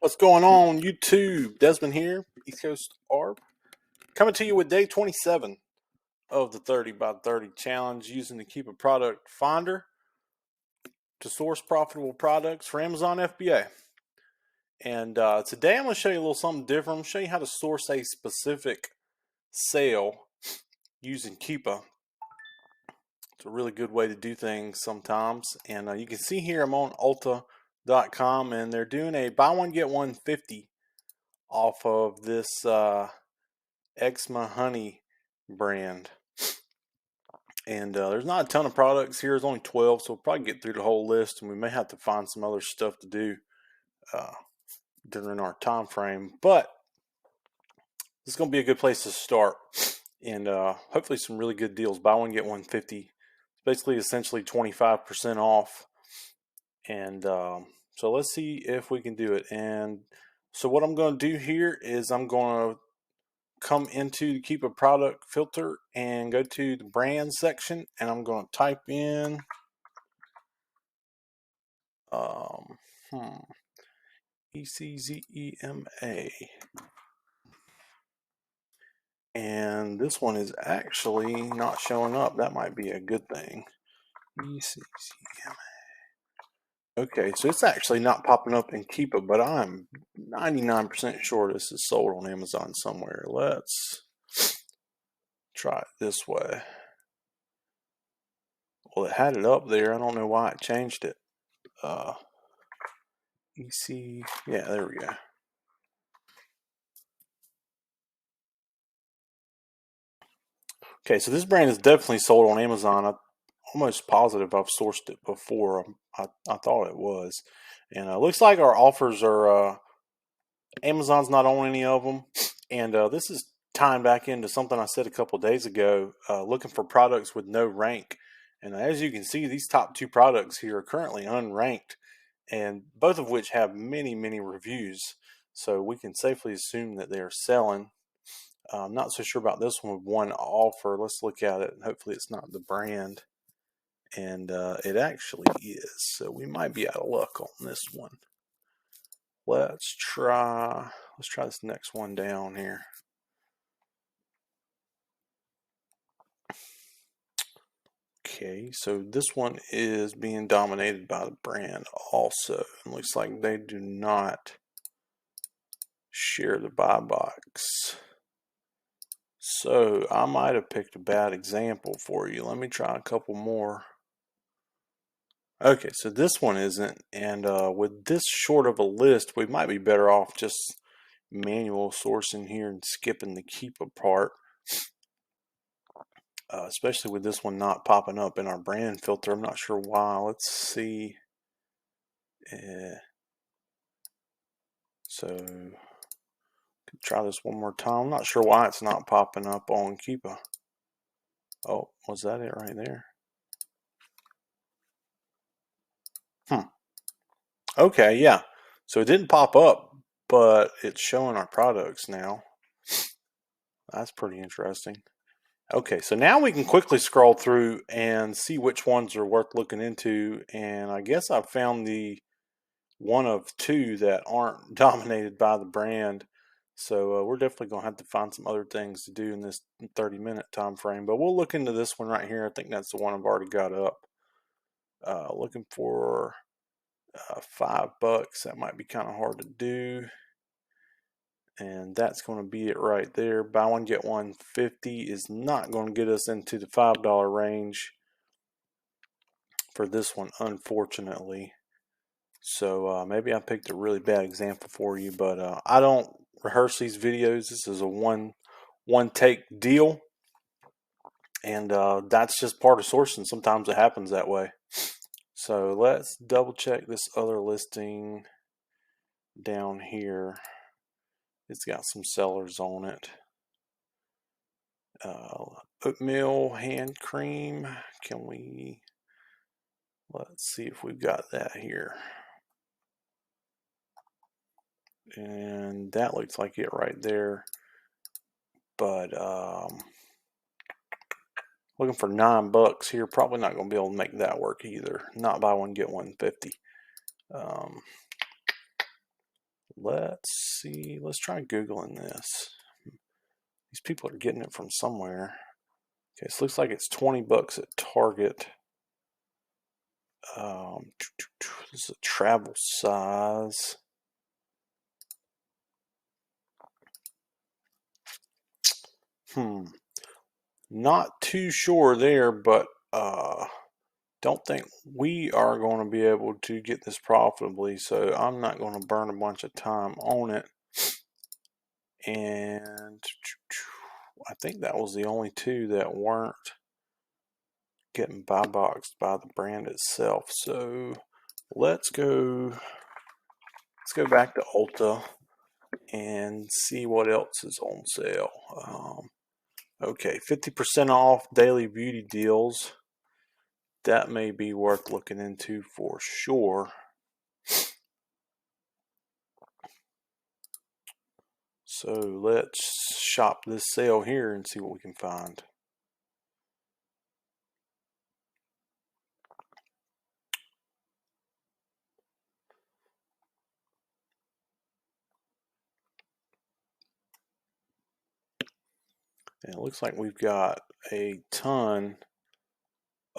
What's going on, YouTube? Desmond here, ECoastArb, coming to you with day 27 of the 30 by 30 challenge using the KEEPA product Finder to source profitable products for Amazon FBA. And today I'm going to show you a little something different. I'm going to show you how to source a specific sale using KEEPA. It's a really good way to do things sometimes. And you can see here I'm on Ulta.com and they're doing a buy one get one 50 off of this Eczema Honey brand. And there's not a ton of products here. There's only 12, so we'll probably get through the whole list, and we may have to find some other stuff to do during our time frame. But this is going to be a good place to start, and hopefully some really good deals. Buy one get one 50. It's basically essentially 25% off. And so let's see if we can do it. And so what I'm going to do here is I'm going to come into the KEEPA product filter and go to the brand section, and I'm going to type in ECZEMA, and this one is actually not showing up. That might be a good thing. ECZEMA. Okay, so it's actually not popping up in KEEPA, but I'm 99% sure this is sold on Amazon somewhere. Let's try it this way. Well, it had it up there. I don't know why it changed it. EC, yeah, there we go. Okay, so this brand is definitely sold on Amazon. I'm almost positive I've sourced it before. I thought it was. And it looks like our offers are, Amazon's not on any of them. And this is tying back into something I said a couple days ago, looking for products with no rank. And as you can see, these top two products here are currently unranked, and both of which have many, many reviews. So we can safely assume that they are selling. I'm not so sure about this one with one offer. Let's look at it. Hopefully it's not the brand. And it actually is. So we might be out of luck on this one. Let's try this next one down here. Okay, so this one is being dominated by the brand also. It looks like they do not share the buy box. So I might have picked a bad example for you. Let me try a couple more. Okay, so this one isn't, and with this short of a list, we might be better off just manual sourcing here and skipping the KEEPA part, especially with this one not popping up in our brand filter. I'm not sure why. Let's see. So try this one more time. I'm not sure why it's not popping up on KEEPA. Oh, was that it right there? Okay, yeah. So it didn't pop up, but it's showing our products now. That's pretty interesting. Okay, so now we can quickly scroll through and see which ones are worth looking into. And I guess I've found the one of two that aren't dominated by the brand. So we're definitely going to have to find some other things to do in this 30-minute time frame. But we'll look into this one right here. I think that's the one I've already got up. Looking for $5. That might be kind of hard to do. And that's going to be it right there. Buy one get one 50 is not going to get us into the $5 range for this one, unfortunately. So maybe I picked a really bad example for you, but I don't rehearse these videos. This is a one take deal, and that's just part of sourcing. Sometimes it happens that way. So let's double check this other listing down here. It's got some sellers on it. Oatmeal hand cream. Let's see if we've got that here. And that looks like it right there. But looking for $9 here. Probably not going to be able to make that work either. Not buy one get one 50. let's see. Let's try Googling this. These people are getting it from somewhere. Okay, so it looks like it's 20 bucks at Target. This is a travel size. Not too sure there, but don't think we are going to be able to get this profitably, so I'm not going to burn a bunch of time on it. And I think that was the only two that weren't getting buy boxed by the brand itself. So let's go back to Ulta and see what else is on sale. Okay, 50% off daily beauty deals. That may be worth looking into for sure. So let's shop this sale here and see what we can find. And it looks like we've got a ton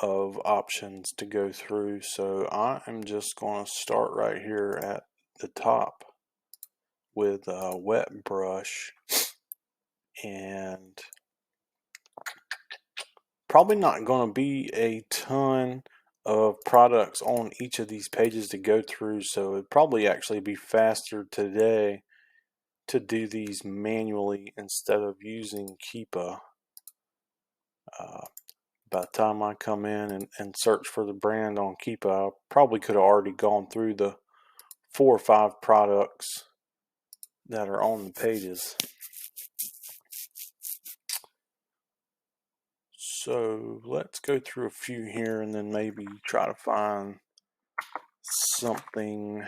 of options to go through, so I am just going to start right here at the top with a wet brush, and probably not going to be a ton of products on each of these pages to go through, so it'd probably actually be faster today to do these manually instead of using KEEPA. By the time I come in and search for the brand on KEEPA, I probably could have already gone through the 4 or 5 products that are on the pages. So let's go through a few here and then maybe try to find something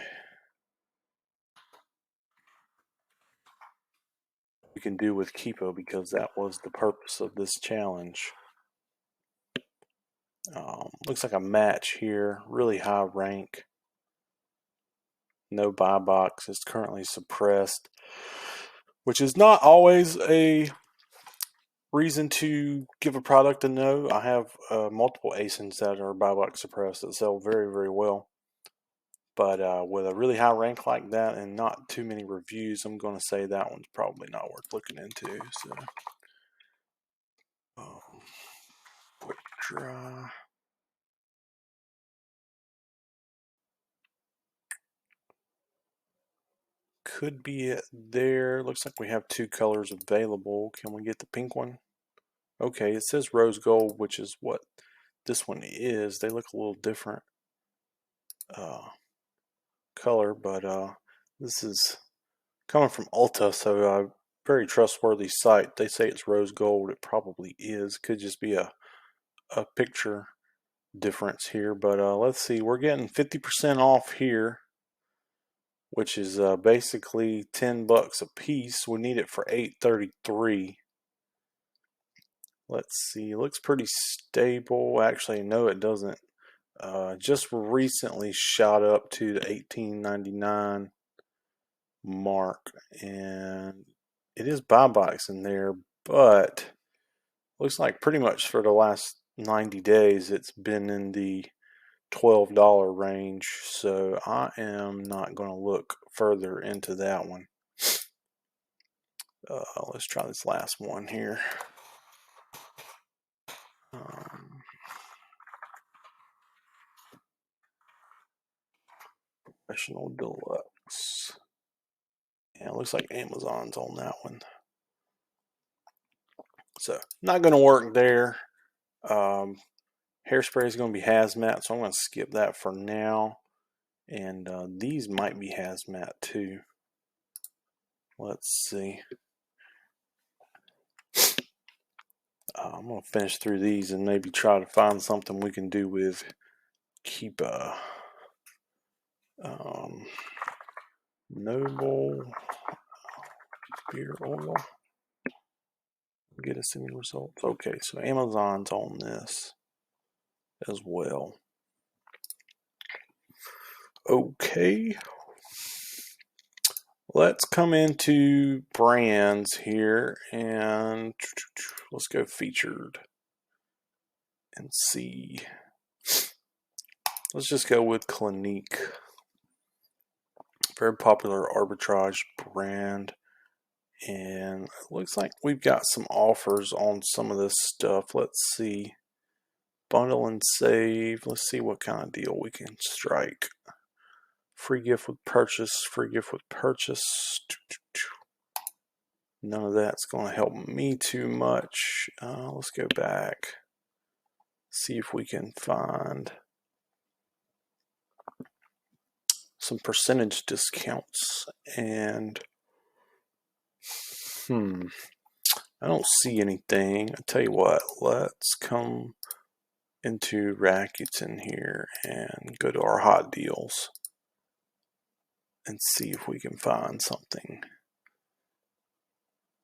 we can do with KEEPA, because that was the purpose of this challenge. Looks like a match here, really high rank. No buy box, is currently suppressed, which is not always a reason to give a product a no. I have multiple ASINs that are buy box suppressed that sell very, very well. But with a really high rank like that and not too many reviews, I'm going to say that one's probably not worth looking into. So, quick dry. Could be it there. Looks like we have 2 colors available. Can we get the pink one? Okay, it says rose gold, which is what this one is. They look a little different color, but this is coming from Ulta, so a very trustworthy site. They say it's rose gold. It probably is. Could just be a picture difference here, but let's see. We're getting 50% off here, which is basically 10 bucks a piece. We need it for $8.33. Let's see. It looks pretty stable. Actually, no, it doesn't. Just recently shot up to the $18.99 mark, and it is buy box in there, but looks like pretty much for the last 90 days it's been in the $12 range, so I am not going to look further into that one. Let's try this last one here. Professional Deluxe. Yeah, it looks like Amazon's on that one. So, not going to work there. Hairspray is going to be hazmat, so I'm going to skip that for now. And these might be hazmat too. Let's see. I'm going to finish through these and maybe try to find something we can do with KEEPA. Noble beer oil. Get us any results. Okay, so Amazon's on this as well. Okay. Let's come into brands here and let's go featured and see. Let's just go with Clinique. Very popular arbitrage brand. And it looks like we've got some offers on some of this stuff. Let's see. Bundle and save. Let's see what kind of deal we can strike. Free gift with purchase. Free gift with purchase. None of that's going to help me too much. Let's go back. See if we can find some percentage discounts. And I don't see anything. I tell you what, let's come into Rakuten here and go to our hot deals and see if we can find something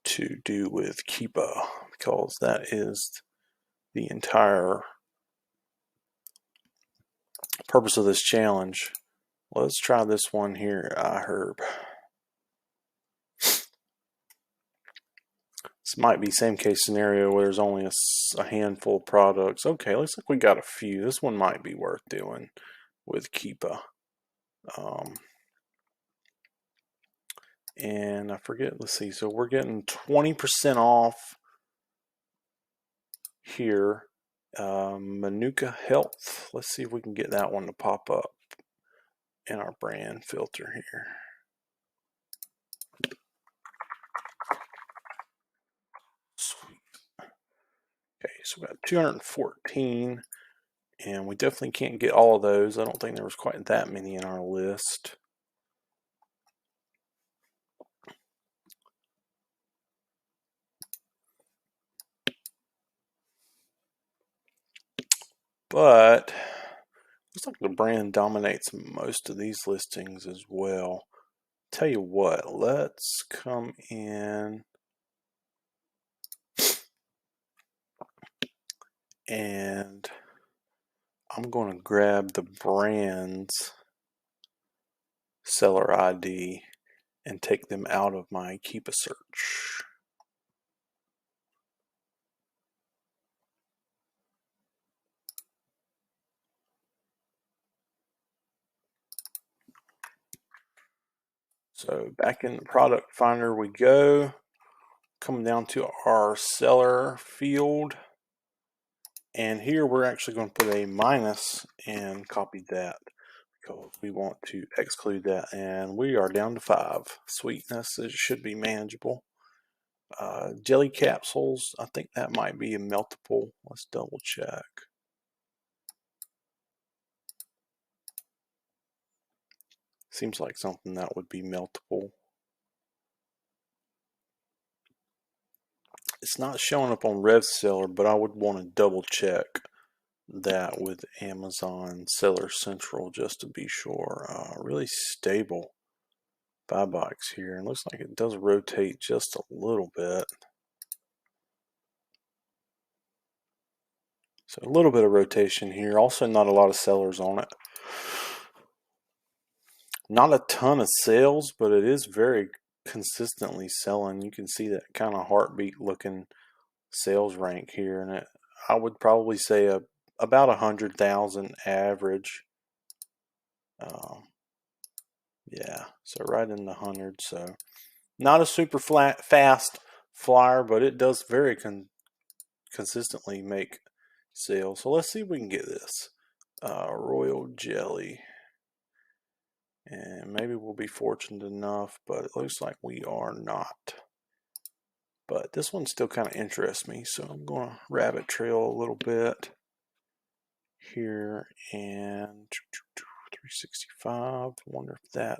to do with KEEPA, because that is the entire purpose of this challenge. Let's try this one here, iHerb. This might be same case scenario where there's only a handful of products. Okay, looks like we got a few. This one might be worth doing with KEEPA. And I forget, let's see, so we're getting 20% off here. Manuka Health. Let's see if we can get that one to pop up in our brand filter here. Sweet. Okay, so we got 214, and we definitely can't get all of those. I don't think there was quite that many in our list. But looks like the brand dominates most of these listings as well. Tell you what, let's come in and I'm going to grab the brand's seller ID and take them out of my KEEPA search. So back in the product finder we go, coming down to our seller field, and here we're actually going to put a minus and copy that because we want to exclude that, and we are down to 5. Sweetness, it should be manageable. Jelly capsules, I think that might be a meltable. Let's double check. Seems like something that would be meltable. It's not showing up on RevSeller, but I would want to double check that with Amazon Seller Central just to be sure. Really stable buy box here, and looks like it does rotate just a little bit. So a little bit of rotation here. Also not a lot of sellers on it. Not a ton of sales, but it is very consistently selling. You can see that kind of heartbeat looking sales rank here, and I would probably say about 100,000 average. Yeah, so right in the 100. So not a super fast flyer, but it does very consistently make sales. So let's see if we can get this royal jelly, and maybe we'll be fortunate enough, but it looks like we are not. But this one still kind of interests me, so I'm going to rabbit trail a little bit here, and 365. I wonder if that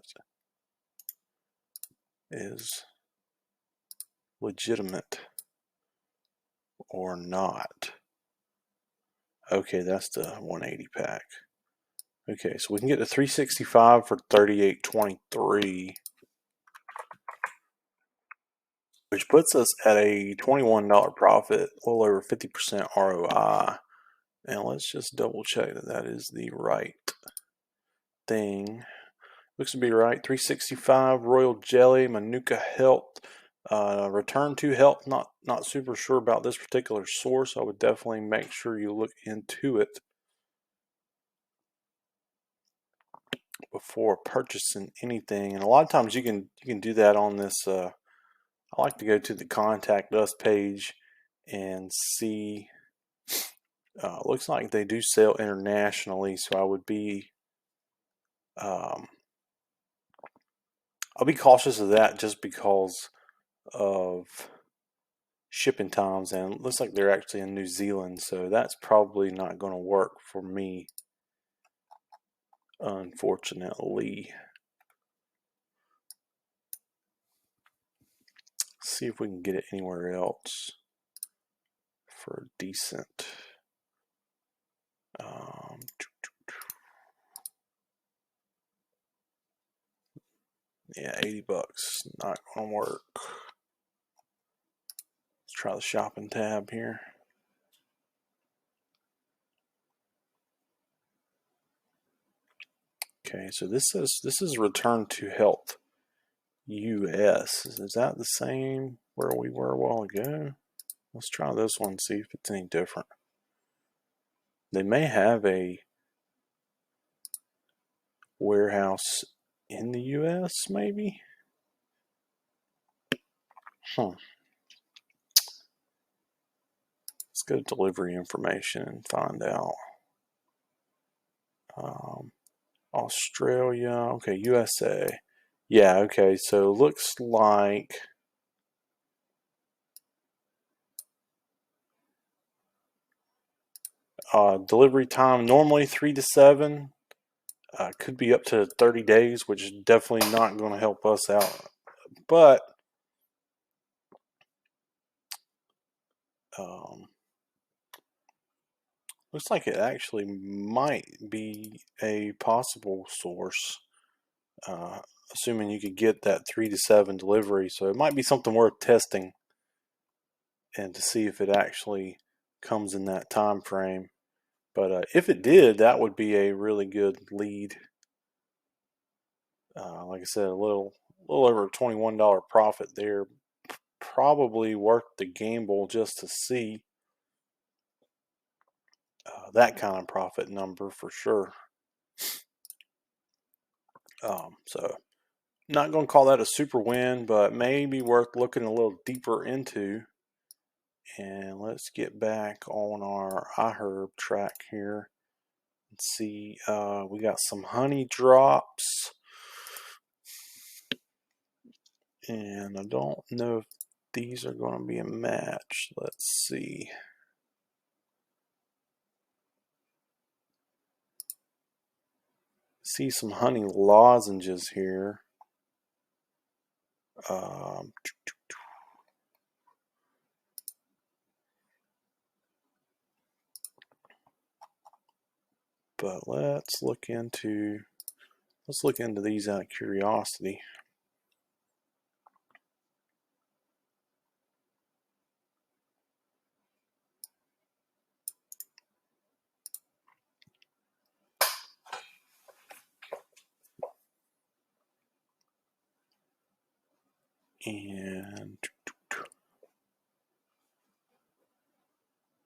is legitimate or not. Okay, that's the 180 pack. Okay, so we can get to 365 for 38.23, which puts us at a $21 profit, a little over 50% ROI. And let's just double check that that is the right thing. Looks to be right. 365 Royal Jelly, Manuka Health. Return to Health. Not super sure about this particular source. I would definitely make sure you look into it before purchasing anything. And a lot of times you can do that on this. I like to go to the Contact Us page and see. Looks like they do sell internationally, so I would be. I'll be cautious of that just because of shipping times, and it looks like they're actually in New Zealand, so that's probably not going to work for me, unfortunately. See if we can get it anywhere else for a decent. Yeah, $80. Not going to work. Let's try the shopping tab here. Okay, so this is Return to Health US. Is that the same where we were a while ago? Let's try this one, see if it's any different. They may have a warehouse in the US, maybe? Let's go to delivery information and find out. Australia, okay, USA. Yeah, okay, so looks like delivery time normally 3 to 7. Could be up to 30 days, which is definitely not going to help us out. But looks like it actually might be a possible source, assuming you could get that 3 to 7 delivery. So it might be something worth testing and to see if it actually comes in that time frame. But if it did, that would be a really good lead. Like I said, a little over $21 profit there. Probably worth the gamble just to see that kind of profit number for sure. So not going to call that a super win, but maybe worth looking a little deeper into. And let's get back on our iHerb track here and see. We got some honey drops, and I don't know if these are going to be a match. Let's see. See some honey lozenges here. But let's look into these out of curiosity. And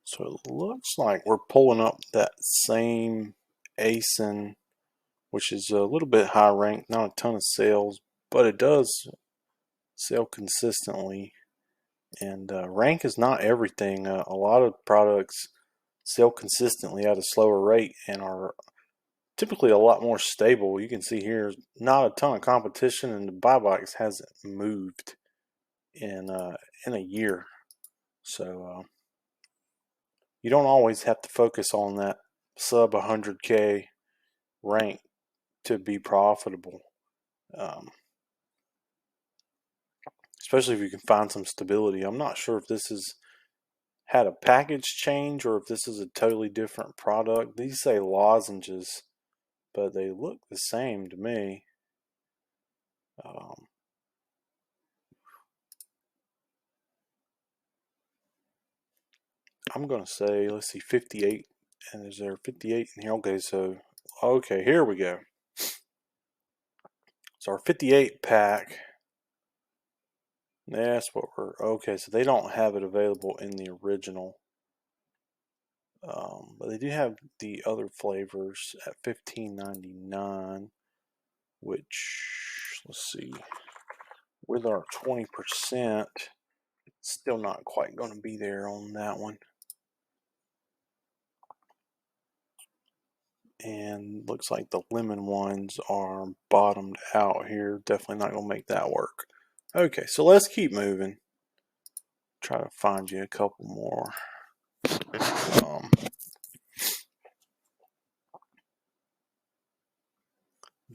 so it looks like we're pulling up that same ASIN, which is a little bit high ranked, not a ton of sales, but it does sell consistently. And rank is not everything. A lot of products sell consistently at a slower rate and are typically a lot more stable. You can see here, not a ton of competition, and the buy box hasn't moved in a year. So you don't always have to focus on that sub 100K rank to be profitable, especially if you can find some stability. I'm not sure if this has had a package change or if this is a totally different product. These say lozenges, but they look the same to me. I'm going to say, let's see, 58. And is there 58 in here? Okay, so, okay, here we go. So our 58 pack, that's what we're, okay, so they don't have it available in the original. But they do have the other flavors at $15.99, which, let's see, with our 20%, still not quite going to be there on that one. And looks like the lemon ones are bottomed out here. Definitely not going to make that work. Okay, so let's keep moving. Try to find you a couple more.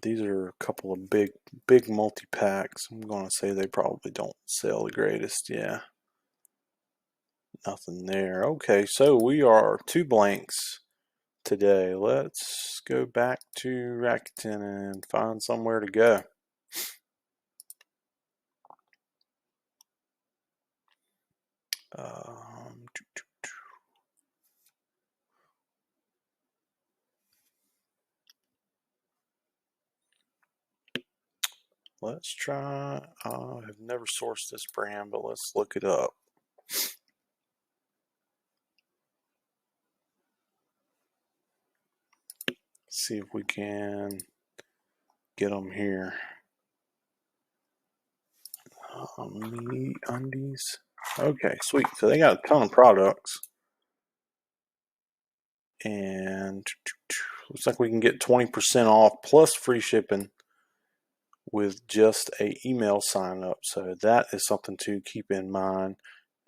These are a couple of big multi-packs. I'm going to say they probably don't sell the greatest. Yeah. Nothing there. Okay, so we are 2 blanks today. Let's go back to Rakuten and find somewhere to go. Let's try, I've never sourced this brand, but let's look it up. See if we can get them here. Me undies. Okay, sweet. So they got a ton of products. And looks like we can get 20% off plus free shipping with just a email sign up. So that is something to keep in mind.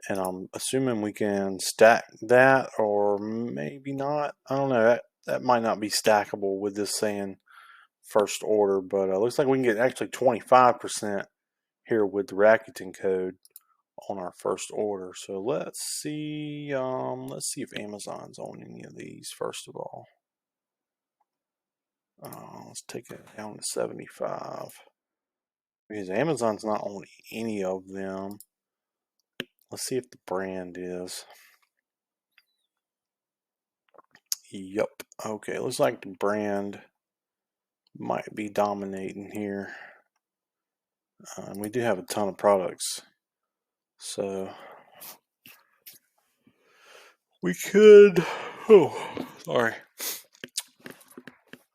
And I'm assuming we can stack that, or maybe not. I don't know. That might not be stackable with this saying first order, but looks like we can get actually 25% here with the Rakuten code on our first order. So let's see if Amazon's on any of these first of all. Let's take it down to 75 because Amazon's not on any of them. Let's see if the brand is. Yep. Okay, looks like the brand might be dominating here. And we do have a ton of products. So we could,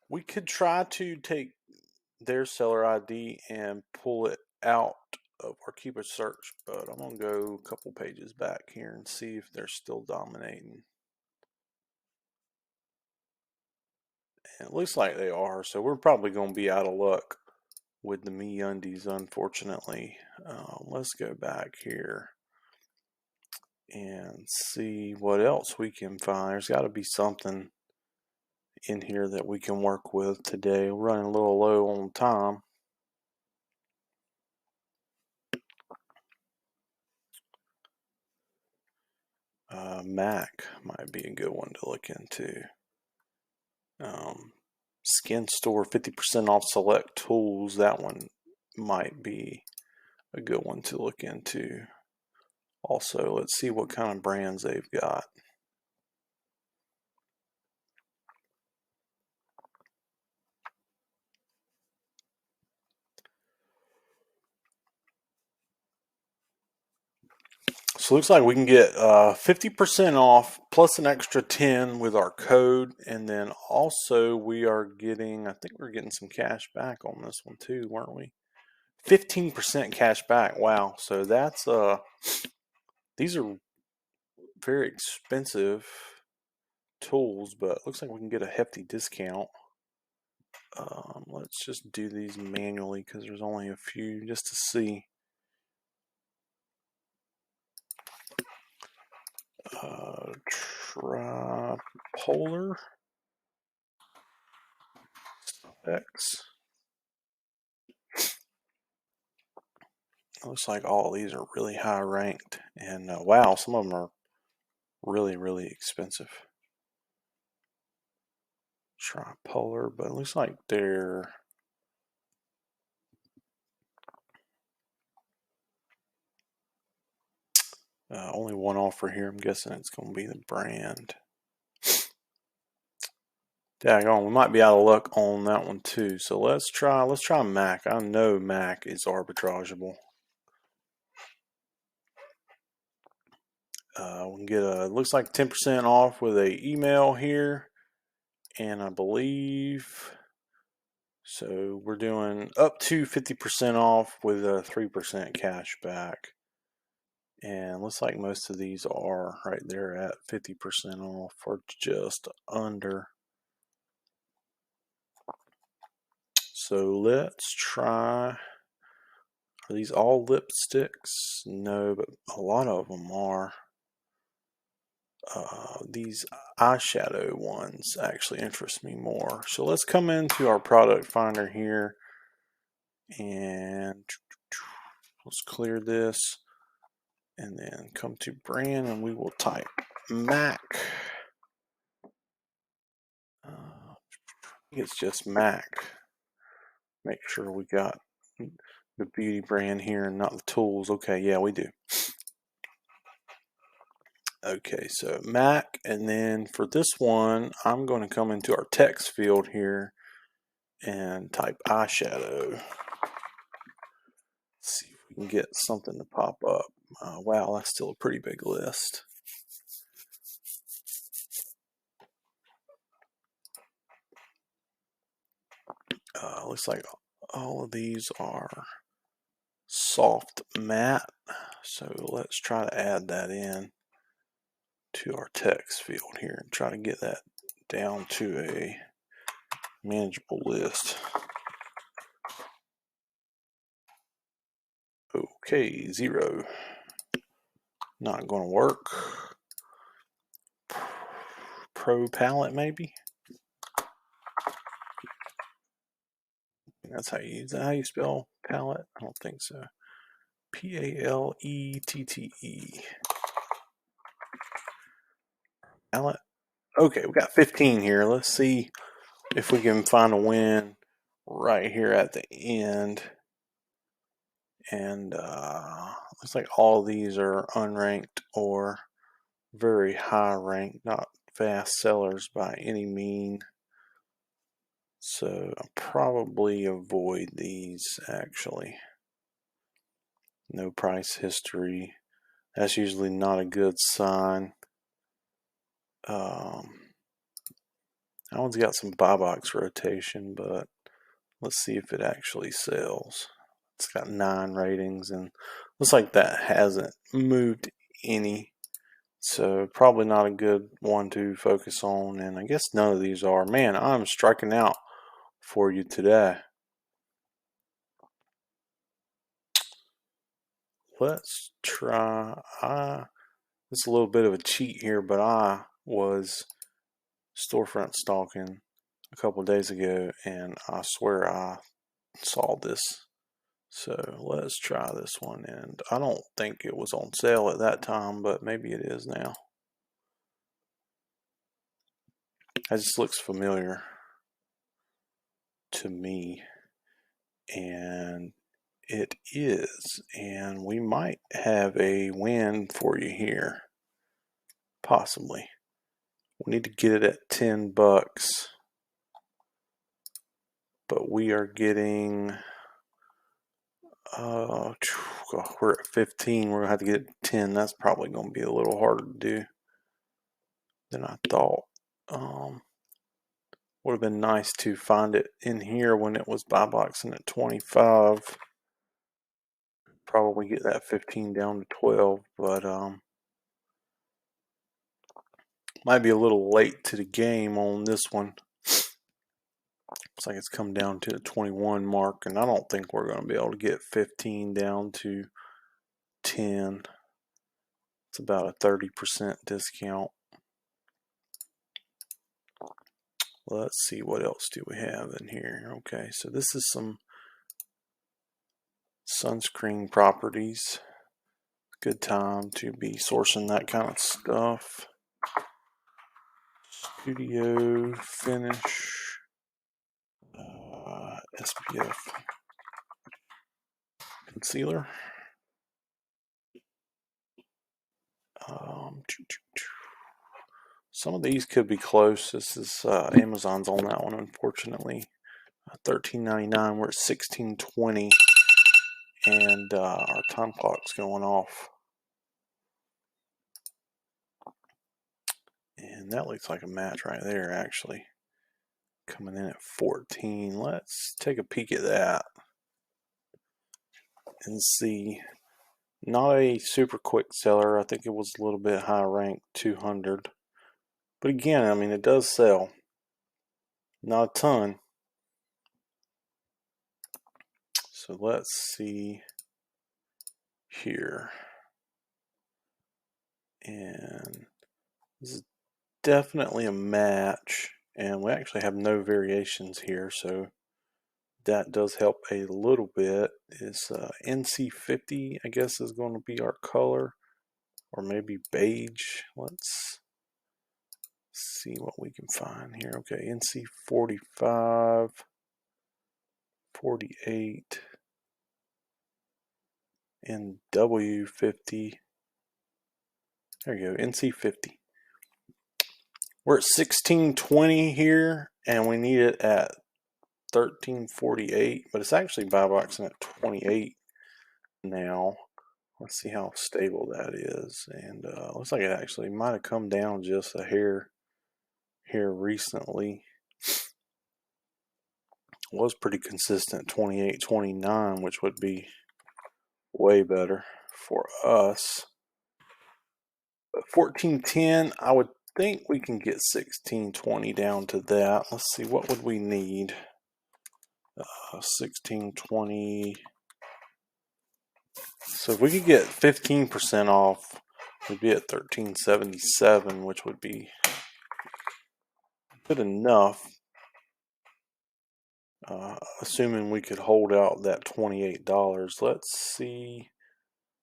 we could try to take their seller ID and pull it out of our KEEPA search, but I'm going to go a couple pages back here and see if they're still dominating. And it looks like they are, so we're probably going to be out of luck with the Me Undies, unfortunately. Let's go back here and see what else we can find. There's got to be something in here that we can work with today. We're running a little low on time. Mac might be a good one to look into. Skin Store 50% off select tools. That one might be a good one to look into. Also, let's see what kind of brands they've got. So it looks like we can get 50% off plus an extra 10 with our code. And then also we are getting, I think we're getting some cash back on this one too, weren't we? 15% cash back. Wow. So that's, these are very expensive tools, but it looks like we can get a hefty discount. Let's just do these manually because there's only a few just to see. Tripolar X. Looks like all of these are really high ranked, and wow, some of them are really expensive. Tripolar, but it looks like they're only one offer here. I'm guessing it's going to be the brand. Daggone, we might be out of luck on that one too. So let's try MAC. I know MAC is arbitrageable. We can get a, looks like 10% off with a email here, and I believe so we're doing up to 50% off with a 3% cash back. And looks like most of these are right there at 50% off or just under. So let's try. Are these all lipsticks? No, but a lot of them are. These eyeshadow ones actually interest me more. So let's come into our product finder here and let's clear this and then come to brand and we will type MAC. It's just MAC. Make sure we got the beauty brand here and not the tools. Okay, yeah, we do. Okay, so MAC, and then for this one, I'm going to come into our text field here and type eyeshadow. Let's see if we can get something to pop up. Wow, that's still a pretty big list. Looks like all of these are soft matte, so let's try to add that in to our text field here and try to get that down to a manageable list. Okay, 0. Not going to work. Pro palette, maybe? That's how you use that. How you spell palette? I don't think so. P-A-L-E-T-T-E. Palette. Okay, we got 15 here. Let's see if we can find a win right here at the end. And looks like all of these are unranked or very high ranked, not fast sellers by any mean. So I'll probably avoid these actually. No price history. That's usually not a good sign. That one's got some buy box rotation, but let's see if it actually sells. It's got 9 ratings and looks like that hasn't moved any. So probably not a good one to focus on, and I guess none of these are. Man, I'm striking out for you today. Let's try. It's a little bit of a cheat here, but I was storefront stalking a couple of days ago, and I swear I saw this. So let's try this one, and I don't think it was on sale at that time, but maybe it is now. That just looks familiar to me, and it is, and we might have a win for you here, possibly. We need to get it at $10, but we are getting we're at 15. We're gonna have to get 10. That's probably gonna be a little harder to do than I thought. Would have been nice to find it in here when it was buy boxing at 25. Probably get that 15 down to 12, but might be a little late to the game on this one. Looks like it's come down to the 21 mark, and I don't think we're going to be able to get 15 down to 10. It's about a 30% discount. Let's see, what else do we have in here? Okay, so this is some sunscreen properties. Good time to be sourcing that kind of stuff. Studio Finish, SPF concealer. Some of these could be close. This is Amazon's on that one, unfortunately. $13.99. We're at $16.20, and our time clock's going off. And that looks like a match right there, actually. Coming in at 14. Let's take a peek at that and see. Not a super quick seller. I think it was a little bit high ranked, 200. But again, I mean, it does sell. Not a ton. So let's see here. And this is definitely a match. And we actually have no variations here, so that does help a little bit. Is NC50, I guess, is going to be our color, or maybe beige. Let's see what we can find here. Okay, NC45, 48, and W50. There you go, NC50. We're at 1620 here, and we need it at 1348, but it's actually buy boxing at 28 now. Let's see how stable that is. And looks like it actually might have come down just a hair here recently. It was pretty consistent, 28, 29, which would be way better for us. But 1410, I would think we can get 1620 down to that. Let's see, what would we need? 1620. So if we could get 15% off, we'd be at 1377, which would be good enough. Assuming we could hold out that $28. Let's see.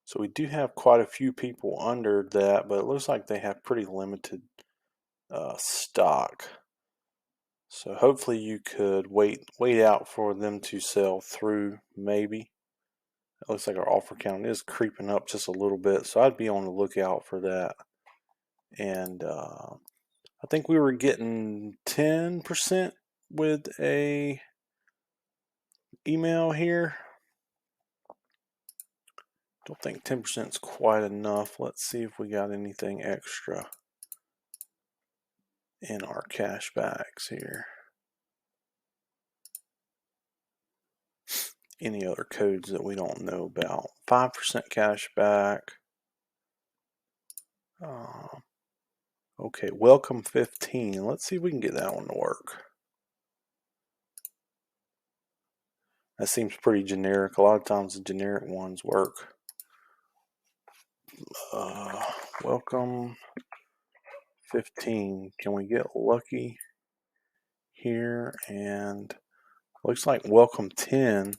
So we do have quite a few people under that, but it looks like they have pretty limited stock. So hopefully you could wait out for them to sell through, maybe. It looks like our offer count is creeping up just a little bit, so I'd be on the lookout for that. And I think we were getting 10% with a email here. Don't think 10% is quite enough. Let's see if we got anything extra in our cash backs here. Any other codes that we don't know about? 5% cash back. Okay, welcome 15. Let's see if we can get that one to work. That seems pretty generic. A lot of times the generic ones work. Welcome 15. Can we get lucky here? And looks like welcome 10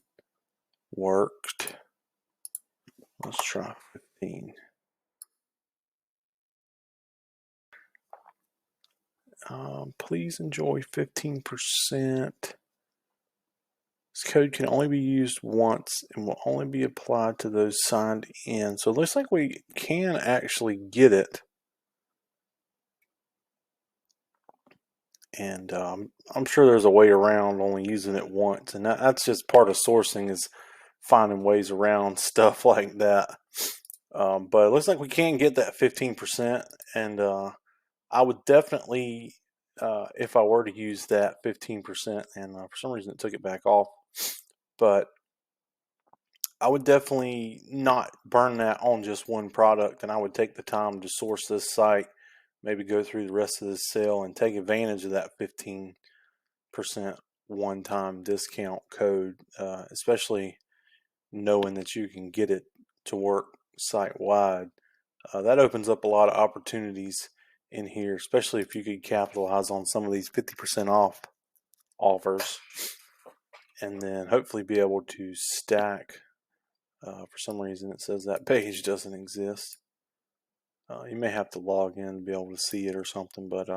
worked. Let's try 15. Please enjoy 15%. This code can only be used once and will only be applied to those signed in. So it looks like we can actually get it. And I'm sure there's a way around only using it once. And that's just part of sourcing, is finding ways around stuff like that. But it looks like we can get that 15%. And I would definitely, if I were to use that 15%, and for some reason it took it back off, but I would definitely not burn that on just one product, and I would take the time to source this site, maybe go through the rest of this sale and take advantage of that 15% one-time discount code, especially knowing that you can get it to work site-wide. That opens up a lot of opportunities in here, especially if you could capitalize on some of these 50% off offers, and then hopefully be able to stack. For some reason it says that page doesn't exist. You may have to log in to be able to see it or something, but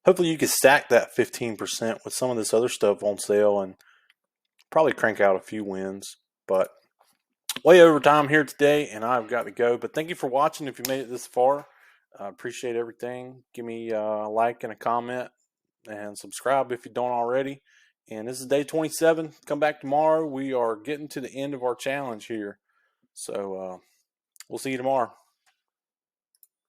hopefully you can stack that 15% with some of this other stuff on sale and probably crank out a few wins. But way over time here today, and I've got to go. But thank you for watching if you made it this far. I appreciate everything. Give me a like and a comment, and subscribe if you don't already. And this is day 27. Come back tomorrow. We are getting to the end of our challenge here. So we'll see you tomorrow.